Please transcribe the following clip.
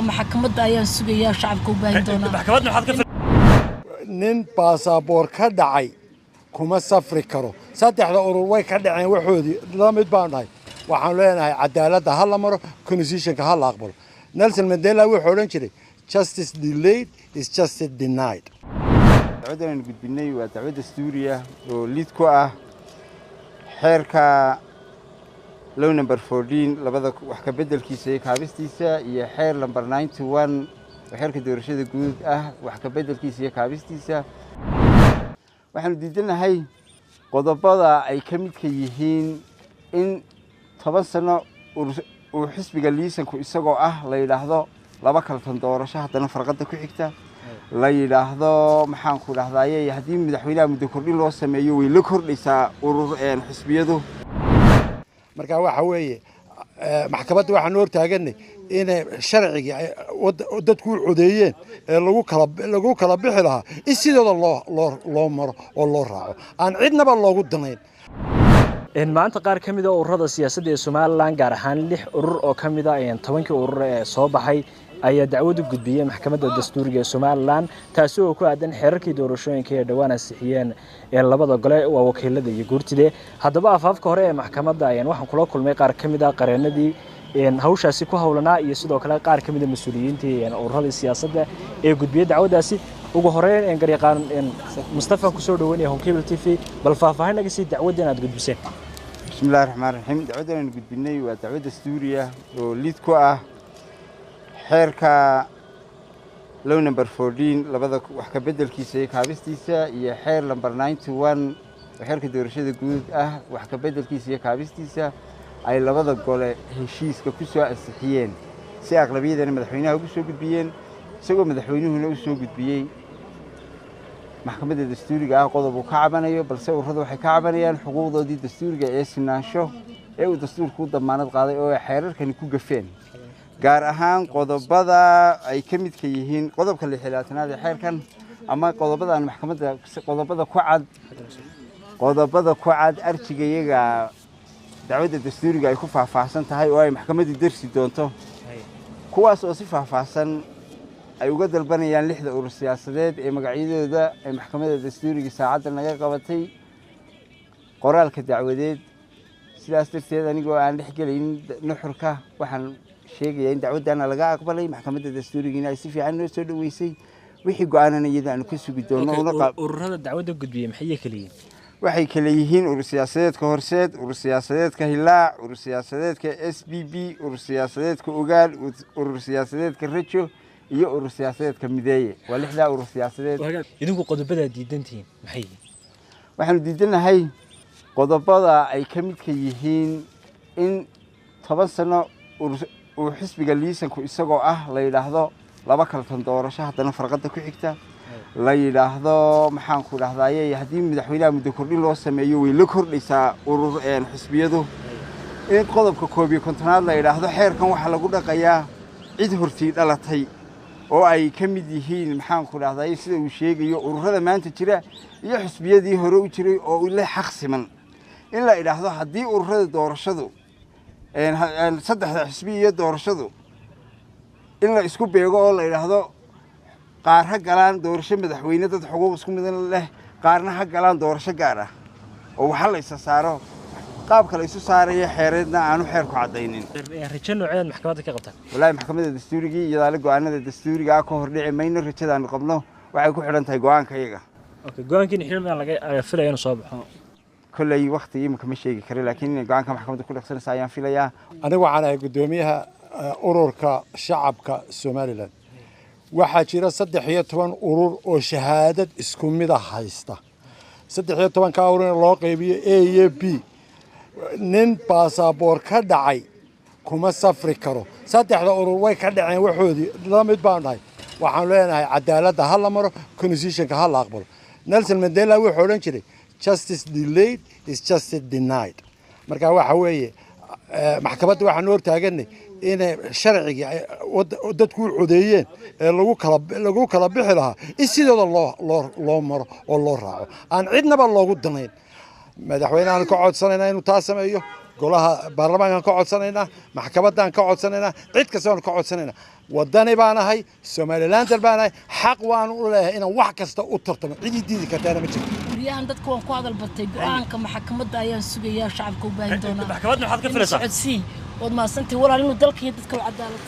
maxkamadda ayaan sugayaa shacabka u baahan doonaa maxkamadda waxaad ka nin baasaboor ka dhacay kuma safri karo saddexda urur way ka dhaceen waxoodii la mid baan dhahay waxaan leenahay cadaaladda ha la maro constitutionka ha la aqbalo Nelson Mandela wuxuu oran jiray justice delayed is justice denied dacwaddan gudbinay waa dacwad dastuuriya oo lid ku ah xeerka law number 14 labada wax ka bedelkiisa iyo kaabistiisa iyo xeer number 91 xeerka doorashada guud ah wax ka bedelkiisa iyo kaabistiisa waxaan diidanahay qodobada ay ka mid ka yihiin in 10 sano uu xisbiga liisanku isagoo ah la yiraahdo laba kaltan doorasho haddana farqada ku xigta la yiraahdo maxaan ku dhahdaaye haddii madaxweynaha muddo kordhin loo sameeyo way la kordhaysaa urur xisbiyadu marka waxa weeye maxkamadda waxaan hor taaganay in sharciga dadku codeeyeen ee lagu kala bixi lahaa in sidooda loo maro oo loo raaco aan cidnaba loogu danayn maanta qaar ka mid ah ururada siyaasadda ee Soomaaliland gaar ahaan 6 urur oo ka mid ah 10 urur ee soo baxay ayaa dacwad u gudbiyay maxkamadda dastuuriga ee Soomaaliland taasi oo ku aadan xeerarkii doorashooyinka ee dhawaan ansixiyeen ee labada gole waa wakiilada iyo guurtida haddaba afaafka hore ee maxkamadda ayaan waxaan kula kulmay qaar ka mid ah qareenadii hawshaasi ku hawlanaa iyo sidoo kale qaar ka mid ah mas'uuliyiintii ururada siyaasadda ee gudbiyay dacwadaasi ugu horeyn garyaqaan Mustafa ku soo dhaweynaya Honkable TV bal faahfaahin naga sii dacwaddan aad gudbiseen bismillaahir rahmaanir rahiim dacwaddan gudbinay waa dacwad dastuuriya oo lid ku ah xeerka law number 14 labada wax ka bedelkiisa iyo kaabistiisa iyo xeer number 91 xeerka doorashada guud ah wax ka bedelkiisa iyo kaabistiisa ay labada gole heshiiska ku soo ansixiyeen si aqlabiyadana madaxweynaha ugu soo gudbiyeen isagoo madaxweynuhuna u soo gudbiyay maxkamadda dastuuriga ah qodob uu ka cabanayo balse ururadu waxay ka cabanayaan xuquuqdoodii dastuuriga ee sinaansho ee uu dastuurku damaanad qaaday oo ay xeerarkani ku gafeen gaar ahaan qodobada ay ka mid ka yihiin qodobka 16aad ee xeerkan ama qodobadan maxkamadda qodobada ku cad arjigayaga dacwadda dastuuriga ay ku faahfaahsan tahay oo ay maxkamaddu darsi doonto kuwaas oo si faahfaahsan ay uga dalbanayaan 6 urur siyaasadeed ee magacyadooda ay maxkamadda dastuuriga saacadda naga qabatay qoraalka dacwadeed sidaas darteed anigoo aan dhex gelin nuxurka waxaan sheegaya in dacwadana laga aqbalay maxkamadda dastuuriga ay si fiican loo soo dhaweysay wixii go'aananayada aan ka sugi doono ururada dacwadda gudbiyay maxay kaliyiin waxay kala yihiin urur siyaasadeedka horseed urur siyaasadeedka hilaac urur siyaasadeedka SBB urur siyaasadeedka ogaal urur siyaasadeedka rajo iyo urur siyaasadeedka mideeye waa 6 urur siyaasadeed idinku qodobada diidantiin maxay waxaan diidanahay qodobada ay ka mid ka yihiin in 10 sano uu xisbiga liisanku isagoo ah la yiraahdo laba kaltan doorasho haddana farqada ku xigta la yiraahdo maxaan ku dhahdaaye haddii madaxweynaha muddo kordhin loo sameeyo way la kordhaysaa urur xisbiyadu in qodobka 11aad la yiraahdo xeerkan waxa lagu dhaqayaa cid hortii dhalatay oo ay ka mid yihiin maxaan ku dhahdaaye sida uu sheegayo ururada maanta jira iyo xisbiyadii hore u jiray oo ila xaq siman in la yiraahdo haddii ururada doorashadu saddexda xisbi iyo doorashadu in la isku beego oo la yiraahdo qaar ha galaan doorasho madaxweyne dad xuquuq isku mid leh qaarna ha galaan doorasho gaar ah oo waxa la isa saaro qaabka la isu saarayo xeereedna aanu xeerku cadaynin rajo nooceed maxkamadda ka qabtaan wallahi maxkamadda dastuuriga iyo daal go'aanada dastuuriga ka hor dhici mayno rajada aan qabno waxay ku xiran tahay go'aanka iyaga go'aankiina xilma laga filayo inuu soo baxo kullay waqti imka ma sheegi karo laakiin go'aanka maxkamadda ku dhaqsanaysa ayaan filayaa anigu waxaan ahay gudoomiyaha ururka shacabka Soomaaliland waxaa jira 13 urur oo shahaadad isku mid ah haysta 13 ka urur loo qaybiyo A iyo B nin baasaboor ka dhacay kuma safri karo saddexda urur way ka dhaceen waxoodii la mid baan dhahay waxaan leenahay cadaaladda ha la maro constitutionka ha la aqbalo Nelson Mandela wuxuu oran jiray justice delayed is justice denied marka waxa weeye maxkamadda waxaan hor taaganay in sharciga dadku codeeyeen ee lagu kala bixi lahaa in sidooda loo maro oo loo raaco aan cidnaba loogu danayn madaxweynaha ka codsanayna inuu taas sameeyo golaha baarlamaankan ka codsanayna maxkamadan ka codsanayna cid kasta oo ka codsanayna wadani baan ahay Somaliland baan ahay xaq waan u leeyahay in wax kasta u tartamo cidi diidi kartaa ma jirto guryahan dadku waan ku hadal batay go'aanka maxkamadda ayaan sugayaa shacabka u baahan doonaa maxkamadna waxaad ka filaysaa wad ma santii walaal inuu dalka iyo dadka u cadaalad